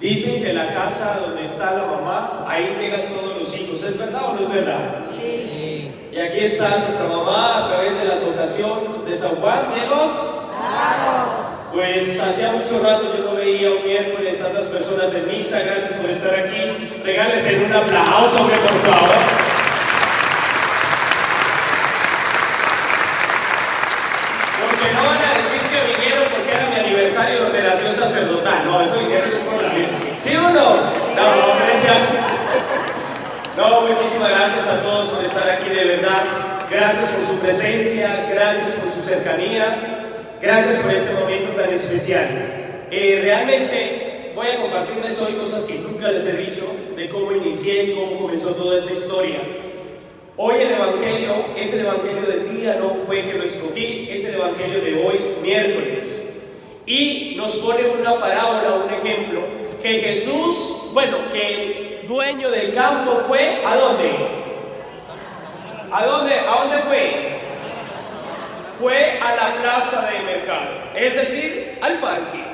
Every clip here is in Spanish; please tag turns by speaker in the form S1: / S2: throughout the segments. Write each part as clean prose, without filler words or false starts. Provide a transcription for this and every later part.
S1: Dicen que la casa donde está la mamá, ahí llegan todos los hijos. ¿Es verdad o no es verdad? Sí. Y aquí está nuestra mamá a través de la advocación de San Juan de los Lagos. Pues hacía mucho rato yo no veía un miércoles tantas personas en misa. Gracias por estar aquí. Regálense un aplauso, por favor. Porque no van a decir que vinieron porque era mi aniversario de ordenación sacerdotal. No, eso vinieron es por la vida. ¿Sí o no? No, no, muchísimas gracias a todos por estar aquí, de verdad. Gracias por su presencia, gracias por su cercanía, gracias por este momento tan especial. Realmente voy a compartirles hoy cosas que nunca les he dicho, de cómo inicié, cómo comenzó toda esta historia. Hoy el Evangelio es el Evangelio del día, no fue que lo escogí, es el Evangelio de hoy, miércoles. Y nos pone una parábola, un ejemplo, que Jesús, que el dueño del campo fue, ¿a dónde? ¿A dónde fue? Fue a la plaza del mercado, es decir, al parque.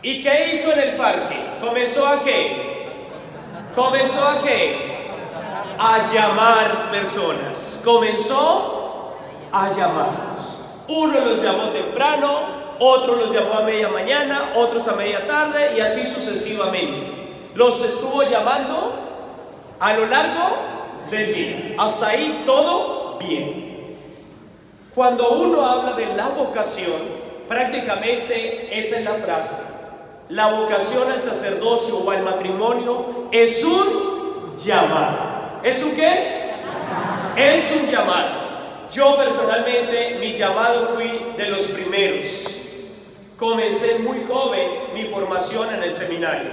S1: ¿Y qué hizo en el parque? ¿Comenzó a qué? A llamar personas. Comenzó a llamarlos. Uno los llamó temprano, otro los llamó a media mañana, otros a media tarde y así sucesivamente. Los estuvo llamando a lo largo del día. Hasta ahí todo bien. Cuando uno habla de la vocación, prácticamente esa es la frase. La vocación al sacerdocio o al matrimonio es un llamado. ¿Es un qué? Es un llamado. Yo personalmente, mi llamado fui de los primeros. Comencé muy joven mi formación en el seminario,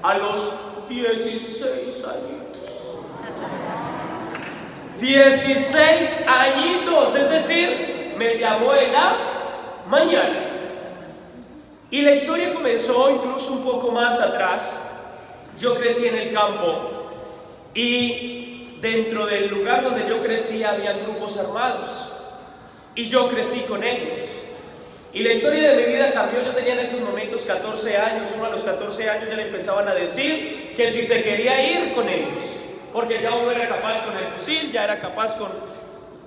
S1: a los 16 añitos. 16 añitos, es decir, me llamó en la mañana. Y la historia comenzó incluso un poco más atrás. Yo crecí en el campo y dentro del lugar donde yo crecí había grupos armados y yo crecí con ellos. Y la historia de mi vida cambió. Yo tenía en esos momentos 14 años. Uno a los 14 años ya le empezaban a decir que si se quería ir con ellos, porque ya uno era capaz con el fusil, ya era capaz con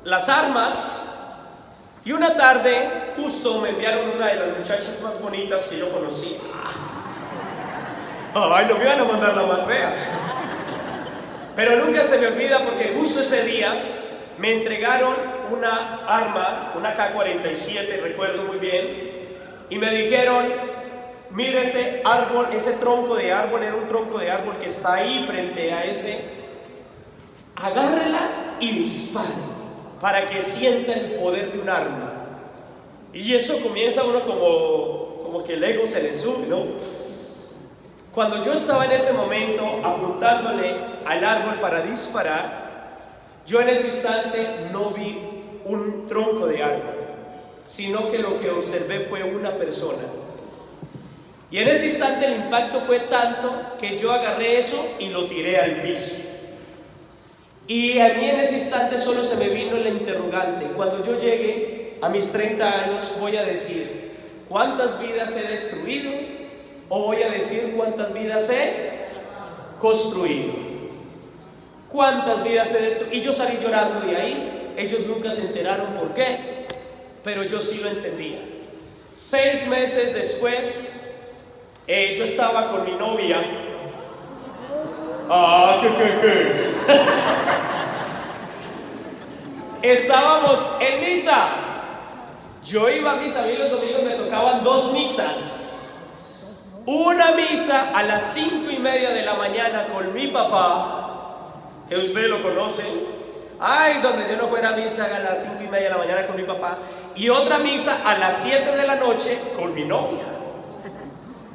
S1: las armas. Y una tarde justo me enviaron una de las muchachas más bonitas que yo conocía. Ay, no me iban a mandar la más fea. Pero nunca se me olvida porque justo ese día me entregaron una arma, una K-47, recuerdo muy bien, y me dijeron: mire ese árbol, ese tronco de árbol, era un tronco de árbol que está ahí frente a ese, agárrela y dispare para que sienta el poder de un arma. Y eso comienza uno como que el ego se le sube, ¿no? Cuando yo estaba en ese momento apuntándole al árbol para disparar, yo en ese instante no vi un tronco de árbol, sino que lo que observé fue una persona. Y en ese instante el impacto fue tanto que yo agarré eso y lo tiré al piso. Y a mí en ese instante solo se me vino la interrogante: cuando yo llegue a mis 30 años, ¿voy a decir cuántas vidas he destruido o voy a decir cuántas vidas he construido? ¿Cuántas vidas he destruido? Y yo salí llorando de ahí. Ellos nunca se enteraron por qué, pero yo sí lo entendía. 6 meses después, yo estaba con mi novia. ¿Qué? Estábamos en misa. Yo iba a misa, a mí los domingos me tocaban 2 misas. Una misa a las 5:30 de la mañana con mi papá, que ustedes lo conocen. Ay, donde yo no fuera a misa a las 5:30 de la mañana con mi papá. Y otra misa a las 7 de la noche con mi novia.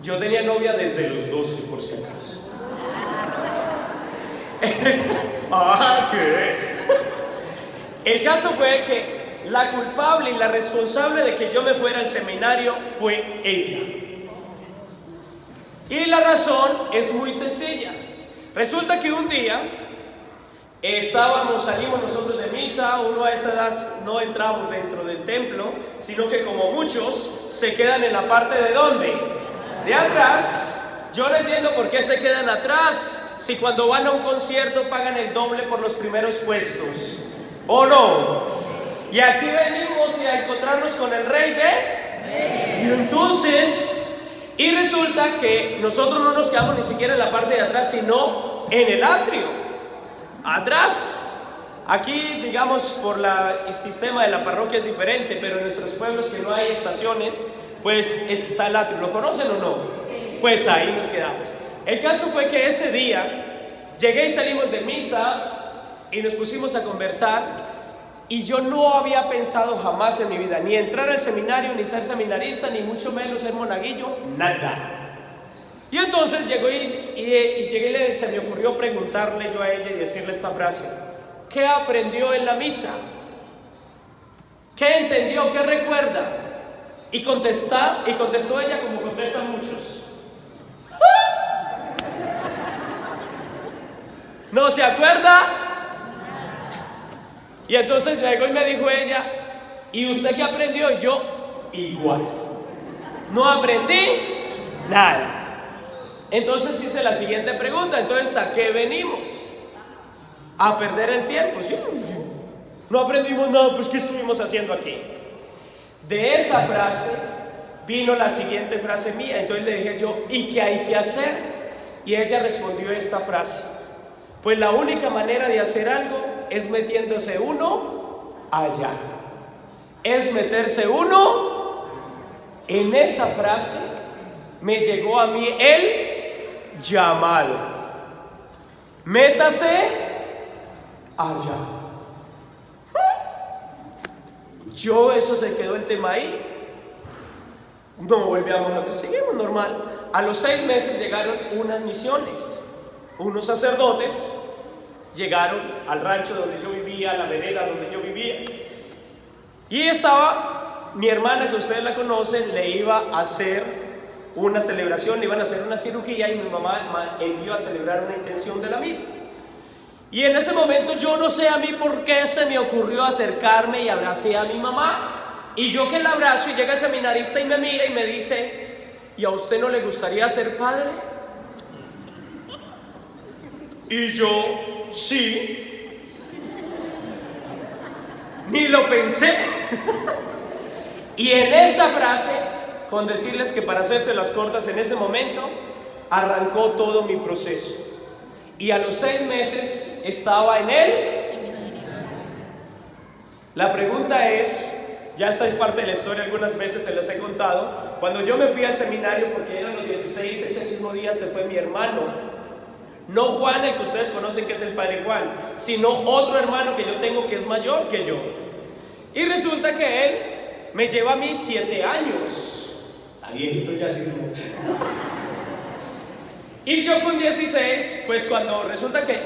S1: Yo tenía novia desde los 12, por si acaso. ¿Qué? El caso fue que la culpable y la responsable de que yo me fuera al seminario fue ella. Y la razón es muy sencilla. Resulta que un día salimos nosotros de misa. Uno a esa edad no entramos dentro del templo, sino que como muchos se quedan en la parte de ¿dónde? De atrás. Yo no entiendo por qué se quedan atrás si cuando van a un concierto pagan el doble por los primeros puestos. ¿O no? Y aquí venimos a encontrarnos con el Rey de... Y entonces... Y resulta que nosotros no nos quedamos ni siquiera en la parte de atrás, sino en el atrio. Atrás. Aquí, digamos, por el sistema de la parroquia es diferente, pero en nuestros pueblos que no hay estaciones, pues está el atrio. ¿Lo conocen o no? Pues ahí nos quedamos. El caso fue que ese día llegué y salimos de misa y nos pusimos a conversar. Y yo no había pensado jamás en mi vida ni entrar al seminario, ni ser seminarista, ni mucho menos ser monaguillo, nada. Y entonces llegó y se me ocurrió preguntarle yo a ella y decirle esta frase: ¿qué aprendió en la misa? ¿Qué entendió? ¿Qué recuerda? Y contestó ella como contestan muchos: ¿no se acuerda? Y entonces llegó y me dijo ella: ¿y usted qué aprendió? Y yo, igual. No aprendí nada. Entonces hice la siguiente pregunta: entonces, ¿a qué venimos? ¿A perder el tiempo? Sí. No aprendimos nada, pues ¿qué estuvimos haciendo aquí? De esa frase vino la siguiente frase mía. Entonces le dije yo: ¿y qué hay que hacer? Y ella respondió esta frase: pues la única manera de hacer algo es metiéndose uno allá. Es meterse uno. En esa frase me llegó a mí el llamado: métase allá. Eso se quedó el tema ahí. No volvíamos a ver, seguimos normal. A los 6 meses llegaron unas misiones. Unos sacerdotes llegaron al rancho donde yo vivía, a la vereda donde yo vivía. Y estaba mi hermana, que ustedes la conocen, le iba a hacer una celebración, le iban a hacer una cirugía, y mi mamá envió a celebrar una intención de la misa. Y en ese momento yo no sé a mí por qué se me ocurrió acercarme y abracé a mi mamá. Y yo que la abrazo, y llega el seminarista y me mira y me dice: ¿y a usted no le gustaría ser padre? Y yo, sí. Ni lo pensé. Y en esa frase, con decirles que para hacerse las cortas, en ese momento arrancó todo mi proceso. Y a los 6 meses estaba en él. La pregunta es, ya esta es parte de la historia, algunas veces se las he contado. Cuando yo me fui al seminario, porque eran los 16, ese mismo día se fue mi hermano. No Juan, el que ustedes conocen que es el padre Juan, sino otro hermano que yo tengo que es mayor que yo. Y resulta que él me lleva a mí 7 años. Está viejito ya, sí. Y yo con 16, pues cuando resulta que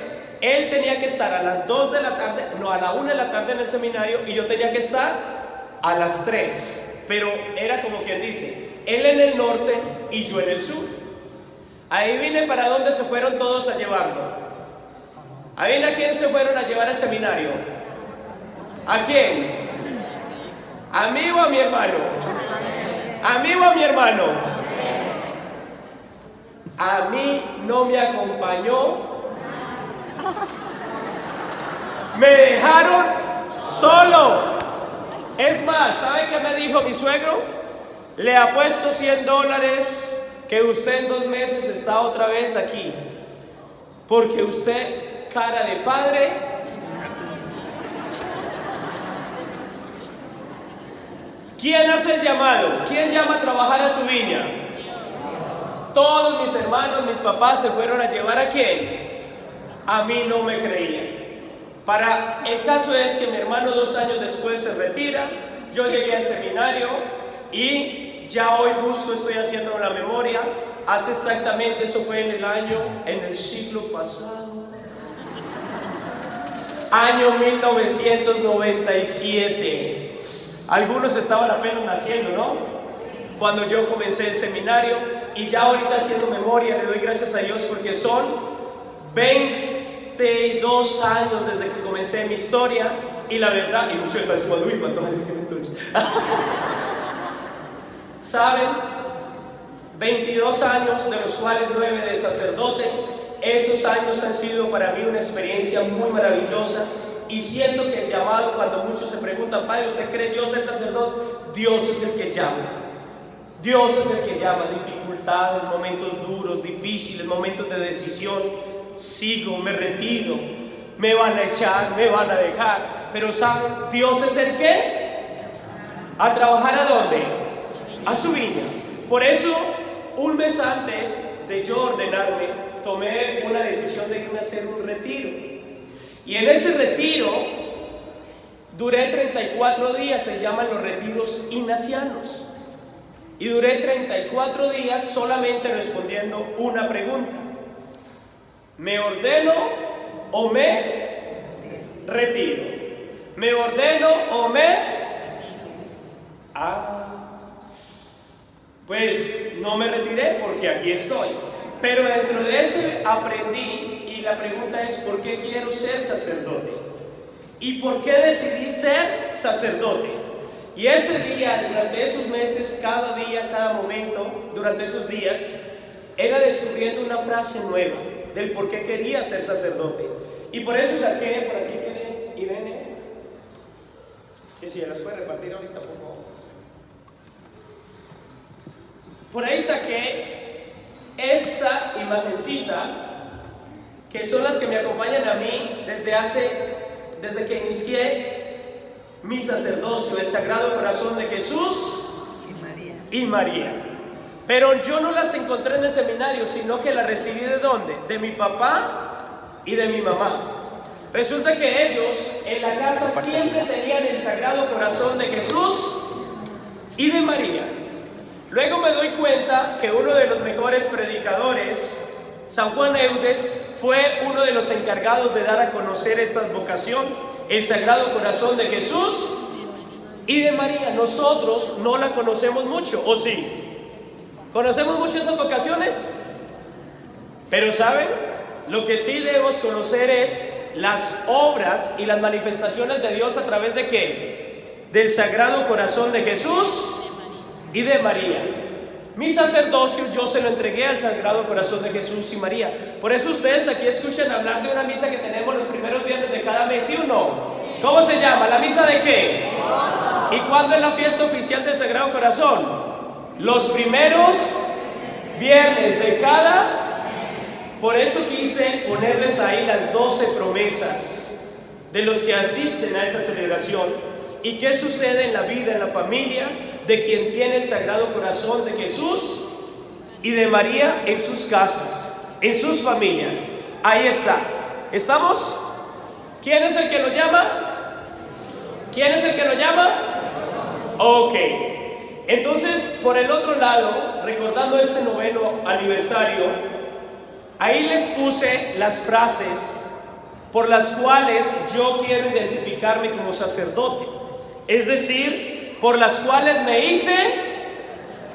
S1: él tenía que estar a las 2 de la tarde, no, a la 1 de la tarde en el seminario, y yo tenía que estar a las 3. Pero era como quien dice, él en el norte y yo en el sur. Ahí vine para dónde se fueron todos a llevarlo. Ahí viene a quién se fueron a llevar al seminario. ¿A quién? ¿A mí o a mi hermano? ¿A mí o a mi hermano? A mí no me acompañó. Me dejaron solo. Es más, ¿sabe qué me dijo mi suegro? Le apuesto $100 que usted en 2 meses está otra vez aquí, porque usted, cara de padre, ¿quién hace el llamado? ¿Quién llama a trabajar a su viña? Todos mis hermanos, mis papás se fueron a llevar ¿a quién? A mí no me creían. El caso es que mi hermano 2 años después se retira, yo llegué al seminario y ya hoy justo estoy haciendo una memoria. Hace exactamente, eso fue en el siglo pasado, año 1997. Algunos estaban apenas naciendo, ¿no? Cuando yo comencé el seminario, y ya ahorita haciendo memoria le doy gracias a Dios porque son 22 años desde que comencé mi historia. Y la verdad, y muchos están diciendo, uy, ¿cuántos años tiene entonces? ¿Saben? 22 años, de los cuales 9 de sacerdote. Esos años han sido para mí una experiencia muy maravillosa, y siento que el llamado, cuando muchos se preguntan, Padre, ¿usted cree yo ser sacerdote? Dios es el que llama. Dios es el que llama. Dificultades, momentos duros, difíciles, momentos de decisión. Sigo, me retiro, me van a echar, me van a dejar. Pero ¿saben? Dios es el que a trabajar ¿a dónde? A su viña. Por eso, un mes antes de yo ordenarme, tomé una decisión de irme a hacer un retiro. Y en ese retiro duré 34 días, se llaman los retiros ignacianos. Y duré 34 días solamente respondiendo una pregunta: ¿me ordeno o me retiro? ¿Me ordeno o me? Pues no me retiré porque aquí estoy. Pero dentro de ese aprendí, y la pregunta es: ¿por qué quiero ser sacerdote? ¿Y por qué decidí ser sacerdote? Y ese día, durante esos meses, cada día, cada momento, durante esos días, era descubriendo una frase nueva del por qué quería ser sacerdote. Y por eso saqué, por aquí tiene Irene, que si las puede repartir ahorita, por favor. Por ahí saqué esta imagencita, que son las que me acompañan a mí desde que inicié mi sacerdocio, el Sagrado Corazón de Jesús y María. Pero yo no las encontré en el seminario, sino que las recibí ¿de dónde? De mi papá y de mi mamá. Resulta que ellos en la casa siempre tenían el Sagrado Corazón de Jesús y de María. Luego me doy cuenta que uno de los mejores predicadores, San Juan Eudes, fue uno de los encargados de dar a conocer esta vocación, el Sagrado Corazón de Jesús y de María. Nosotros no la conocemos mucho, ¿o sí? ¿Conocemos mucho esas vocaciones? Pero ¿saben? Lo que sí debemos conocer es las obras y las manifestaciones de Dios a través de ¿qué? Del Sagrado Corazón de Jesús y de María. Mi sacerdocio yo se lo entregué al Sagrado Corazón de Jesús y María. Por eso ustedes aquí escuchan hablar de una misa que tenemos los primeros viernes de cada mes, ¿sí o no? ¿Cómo se llama? ¿La misa de qué? ¿Y cuándo es la fiesta oficial del Sagrado Corazón? Los primeros viernes de cada. Por eso quise ponerles ahí las 12 promesas de los que asisten a esa celebración. ¿Y qué sucede en la vida, en la familia de quien tiene el Sagrado Corazón de Jesús y de María en sus casas, en sus familias? Ahí está. ¿Estamos? ¿Quién es el que lo llama? ¿Quién es el que lo llama? Ok. Entonces, por el otro lado, recordando este 9º aniversario, ahí les puse las frases por las cuales yo quiero identificarme como sacerdote. Es decir, por las cuales me hice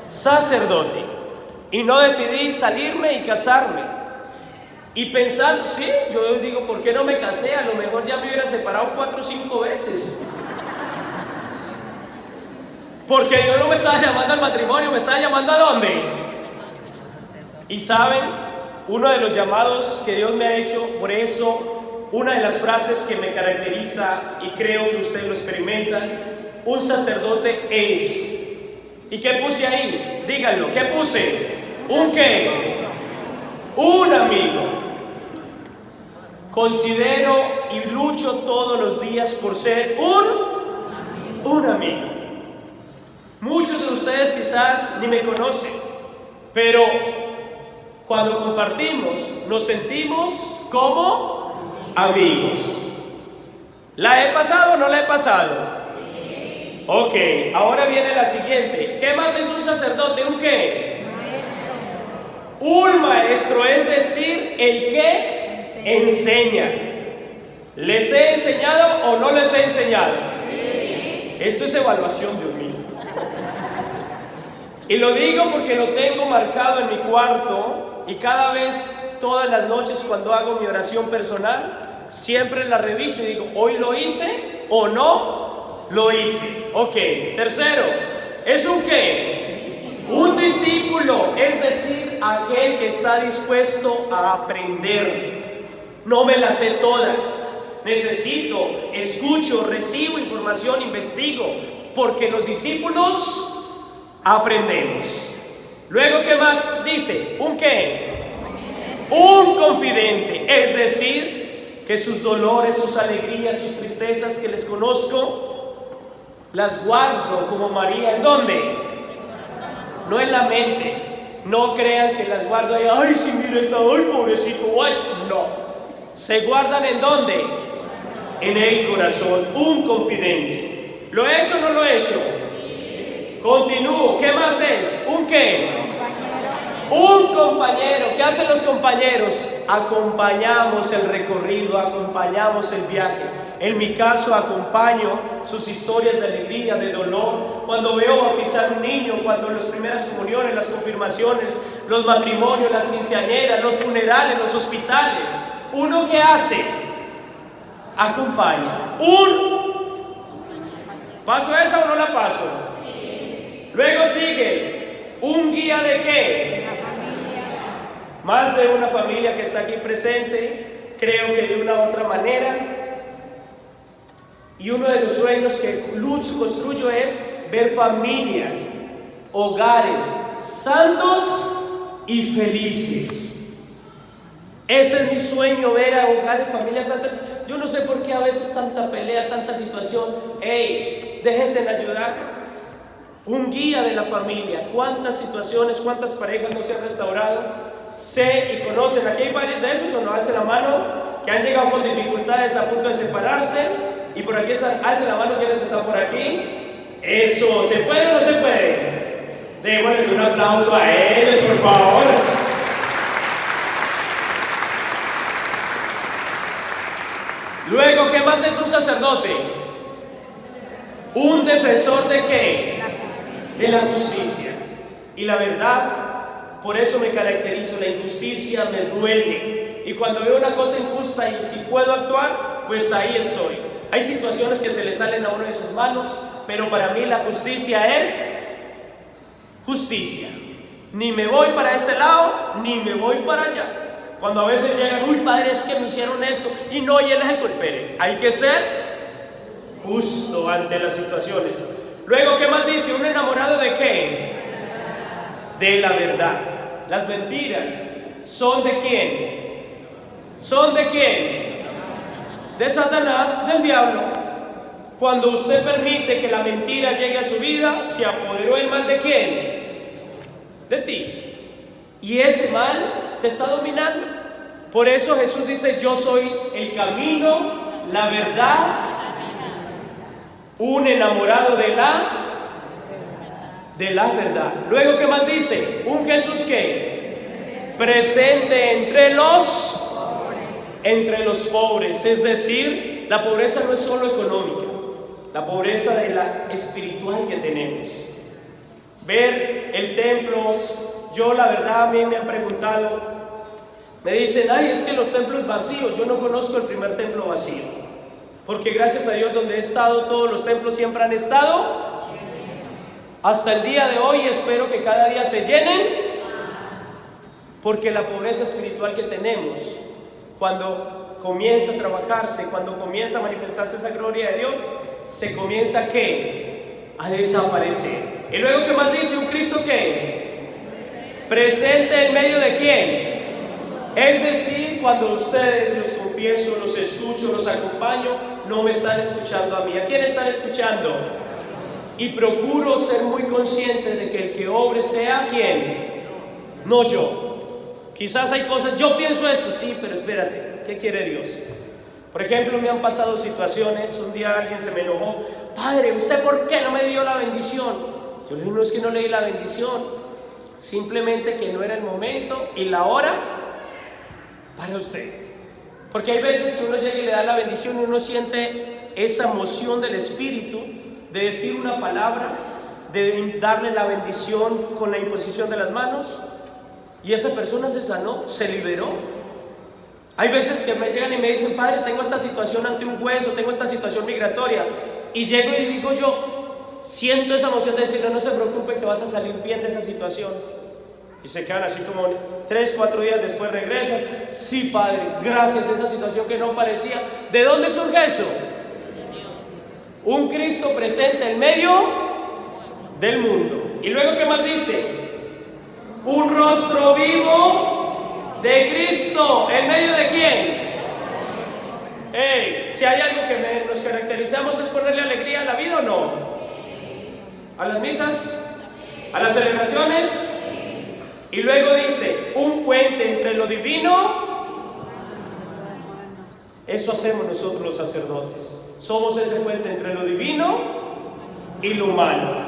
S1: sacerdote y no decidí salirme y casarme. Y pensando, sí, yo digo, ¿por qué no me casé? A lo mejor ya me hubiera separado 4 o 5 veces. Porque Dios no me estaba llamando al matrimonio, me estaba llamando ¿a dónde? Y saben, uno de los llamados que Dios me ha hecho, por eso, una de las frases que me caracteriza, y creo que ustedes lo experimentan: un sacerdote es. ¿Y qué puse ahí? Díganlo, ¿qué puse? ¿Un qué? Un amigo. Considero y lucho todos los días por ser un amigo. Muchos de ustedes quizás ni me conocen, pero cuando compartimos nos sentimos como amigos. ¿La he pasado o no la he pasado? Sí. Ok, ahora viene la siguiente. ¿Qué más es un sacerdote? ¿Un qué? Maestro. Un maestro, es decir, el que enseña. ¿Les he enseñado o no les he enseñado? Sí. Esto es evaluación, Dios mío. Y lo digo porque lo tengo marcado en mi cuarto, y cada vez, todas las noches cuando hago mi oración personal, siempre la reviso y digo, ¿hoy lo hice o no lo hice? Ok, tercero, ¿es un qué? Un discípulo, es decir, aquel que está dispuesto a aprender. No me las sé todas. Necesito, escucho, recibo información, investigo, porque los discípulos aprendemos. Luego, ¿qué más dice? ¿Un qué? Un confidente, es decir, que sus dolores, sus alegrías, sus tristezas que les conozco, las guardo como María. ¿En dónde? No en la mente. No crean que las guardo ahí. Ay, sí, mira, está, ay, pobrecito, ay. No. ¿Se guardan en dónde? En el corazón. Un confidente. ¿Lo he hecho o no lo he hecho? Continúo. ¿Qué más es? ¿Un qué? Un compañero. ¿Qué hacen los compañeros? Acompañamos el recorrido, acompañamos el viaje. En mi caso, acompaño sus historias de alegría, de dolor. Cuando veo bautizar un niño, cuando las primeras comuniones, las confirmaciones, los matrimonios, las quinceañeras, los funerales, los hospitales. ¿Uno qué hace? Acompaña. ¿Paso esa o no la paso? Luego sigue. ¿Un guía de qué? Más de una familia que está aquí presente, creo que de una u otra manera. Y uno de los sueños que construyo es ver familias, hogares santos y felices. Ese es mi sueño, ver a hogares, familias santas. Yo no sé por qué a veces tanta pelea, tanta situación. Hey, déjense en ayudar. Un guía de la familia. ¿Cuántas situaciones, cuántas parejas no se han restaurado? Sé y conocen. ¿Aquí hay varios de esos o no? Alcen la mano. Que han llegado con dificultades a punto de separarse. Y por aquí están, alcen la mano quienes están por aquí. Eso, ¿se puede o no se puede? Démosles un aplauso a ellos, por favor. Luego, ¿qué más es un sacerdote? Un defensor de ¿qué? De la justicia. Y la verdad, por eso me caracterizo. La injusticia me duele. Y cuando veo una cosa injusta y si puedo actuar, pues ahí estoy. Hay situaciones que se le salen a uno de sus manos, pero para mí la justicia es justicia. Ni me voy para este lado, ni me voy para allá. Cuando a veces llegan, uy, padre, es que me hicieron esto, y no, y él es el culpable. Hay que ser justo ante las situaciones. Luego, ¿qué más dice? ¿Un enamorado de qué? De la verdad. Las mentiras son ¿de quién? ¿Son de quién? De Satanás, del diablo. Cuando usted permite que la mentira llegue a su vida, se apoderó el mal ¿de quién? De ti. Y ese mal te está dominando. Por eso Jesús dice: yo soy el camino, la verdad. Un enamorado de la verdad. Luego, ¿qué más dice? Un Jesús que presente entre los pobres. Es decir, la pobreza no es solo económica, la pobreza de la espiritual que tenemos. Ver el templo. Yo la verdad, a mí me han preguntado, me dicen: ay, es que los templos vacíos. Yo no conozco el primer templo vacío, porque gracias a Dios donde he estado, todos los templos siempre han estado hasta el día de hoy. Espero que cada día se llenen, porque la pobreza espiritual que tenemos, cuando comienza a trabajarse, cuando comienza a manifestarse esa gloria de Dios, se comienza ¿a qué? A desaparecer. Y luego, ¿qué más dice? Un Cristo que presente en medio de quién. Es decir, cuando ustedes, los confieso, los escucho, los acompaño, no me están escuchando a mí. ¿A quién están escuchando? Y procuro ser muy consciente de que el que obre sea ¿quién? No yo. Quizás hay cosas, yo pienso esto, sí, pero espérate, ¿qué quiere Dios? Por ejemplo, me han pasado situaciones. Un día alguien se me enojó: padre, ¿usted por qué no me dio la bendición? Yo le dije: no, es que no le di la bendición, simplemente que no era el momento y la hora para usted. Porque hay veces que uno llega y le da la bendición y uno siente esa emoción del Espíritu de decir una palabra, de darle la bendición con la imposición de las manos, y esa persona se sanó, se liberó. Hay veces que me llegan y me dicen: padre, tengo esta situación ante un juez, o tengo esta situación migratoria, y llego y digo yo: siento esa emoción de decirle, no se preocupe que vas a salir bien de esa situación. Y se quedan así como 3, 4 días después regresan. Sí, Padre, gracias a esa situación que no parecía. ¿De dónde surge eso? Un Cristo presente en medio del mundo. Y luego, ¿qué más dice? Un rostro vivo de Cristo. ¿En medio de quién? Si hay algo que nos caracterizamos es ponerle alegría a la vida, ¿o no? A las misas, a las celebraciones. Y luego dice, un puente entre lo divino. Eso hacemos nosotros los sacerdotes. Somos ese puente entre lo divino y lo humano.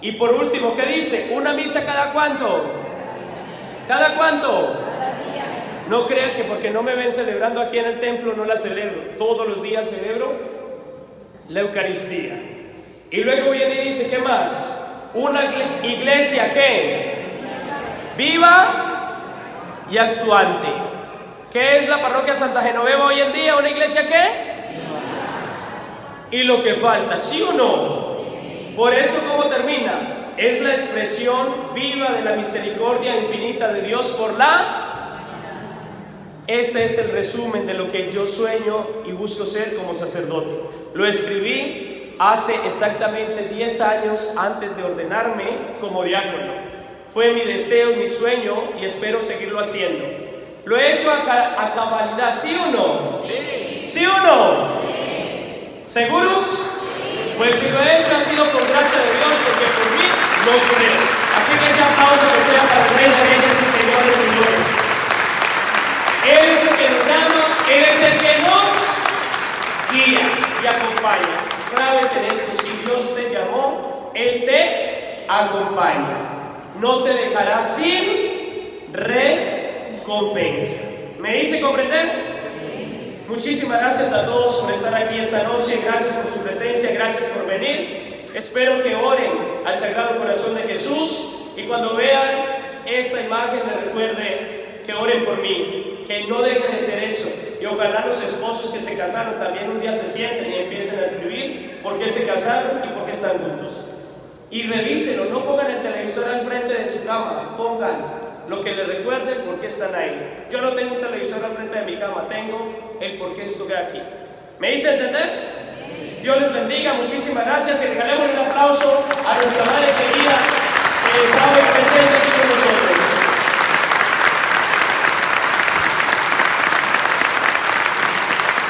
S1: Y por último, ¿qué dice? Una misa cada cuánto. ¿Cada cuánto? No crean que porque no me ven celebrando aquí en el templo no la celebro. Todos los días celebro la Eucaristía. Y luego viene y dice, ¿qué más? Una iglesia ¿qué? Viva y actuante. ¿Qué es la parroquia Santa Genoveva hoy en día? ¿Una iglesia qué? Y lo que falta, ¿sí o no? Por eso, ¿cómo termina? Es la expresión viva de la misericordia infinita de Dios por la... Este es el resumen de lo que yo sueño y busco ser como sacerdote. Lo escribí hace exactamente 10 años antes de ordenarme como diácono. Fue mi deseo y mi sueño y espero seguirlo haciendo. ¿Lo he hecho a cabalidad, sí o no? Sí. ¿Sí o no? Sí. ¿Seguros? Pues si lo he hecho ha sido con gracia de Dios, porque por mí lo creo. Así que ese aplauso que sea para el Rey de Reyes y Señores, señores. Él es el que nos llama, Él es el que nos guía y acompaña. Claves en esto, si Dios te llamó, Él te acompaña. No te dejará sin recompensa. ¿Me hice comprender? Muchísimas gracias a todos por estar aquí esta noche. Gracias por su presencia, gracias por venir. Espero que oren al Sagrado Corazón de Jesús y cuando vean esta imagen les recuerde que oren por mí, que no dejen de ser eso. Y ojalá los esposos que se casaron también un día se sienten y empiecen a escribir por qué se casaron y por qué están juntos. Y revísenlo, no pongan el televisor al frente de su cama, pongan lo que les recuerde por qué están ahí. Yo no tengo un televisor al frente de mi cama, tengo el por qué estuve aquí. ¿Me hice entender? Dios les bendiga, muchísimas gracias y regalemos un aplauso a nuestra madre querida que está hoy presente.